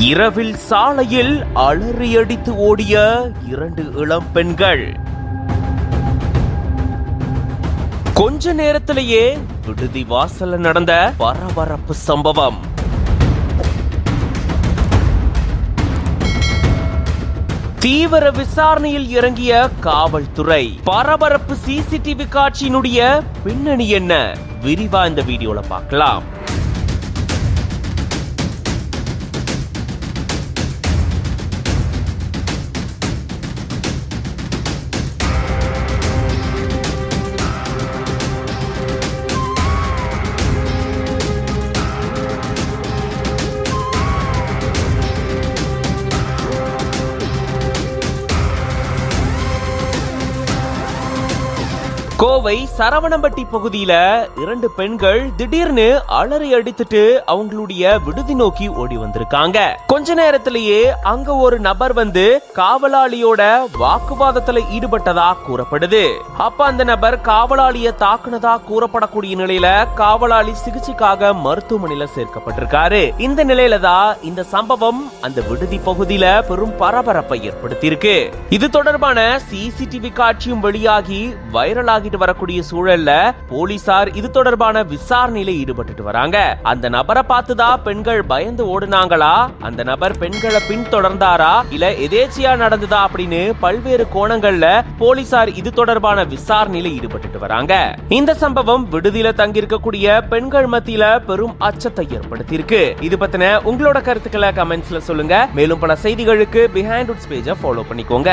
இரவில் சாலையில் அலறியடித்து ஓடிய 2 இளம் பெண்கள். கொஞ்ச நேரத்திலேயே விடுதி வாசல்ல நடந்த பரபரப்பு சம்பவம். தீவிர விசாரணையில் இறங்கிய காவல்துறை. பரபரப்பு சிசிடிவி காட்சியினுடைய பின்னணி என்ன? விரிவா இந்த வீடியோல பார்க்கலாம். கோவை சரவணம்பட்டி பகுதியில 2 பெண்கள் திடீர்னு அலறி அடித்துட்டு அவங்களுடைய விடுதி நோக்கி ஓடி வந்திருக்காங்க. கொஞ்ச நேரத்திலேயே அங்க ஒரு நபர் வந்து காவலாளியோட வாக்குவாதத்துல ஈடுபட்டதா கூறப்படுது. அப்ப அந்த நபர் காவலாளிய தாக்குனதா கூறப்படக்கூடிய நிலையில காவலாளி சிகிச்சைக்காக மருத்துவமனையில சேர்க்கப்பட்டிருக்காரு. இந்த நிலையில தான் இந்த சம்பவம் அந்த விடுதி பகுதியில பெரும் பரபரப்பை ஏற்படுத்தியிருக்கு. இது தொடர்பான சிசிடிவி காட்சியும் வெளியாகி வைரலாகி வரக்கூடிய சூழல்ல போலீசார் இது தொடர்பான விசாரணையில ஈடுபட்டு வராங்க. அந்த நபரை பார்த்துதான் பெண்கள் பயந்து ஓடுனாங்களா, அந்த நபர் பெண்களை பின்தொடர்ந்தாரா, இல்ல எதேச்சியா நடந்ததா அப்படின்னு பல்வேறு கோணங்கள்ல போலீசார் இது தொடர்பான விசாரணையில ஈடுபட்டு வராங்க. இந்த சம்பவம் விடுதியில தங்கியிருக்கக்கூடிய பெண்கள் மத்தியில பெரும் அச்சத்தை ஏற்படுத்தியிருக்கு. இது பத்தின உங்களோட கருத்துக்களை கமெண்ட்ஸ்ல சொல்லுங்க. மேலும் பல செய்திகளுக்கு பிஹைண்ட் உட்ஸ் பேஜை ஃபாலோ பண்ணிக்கோங்க.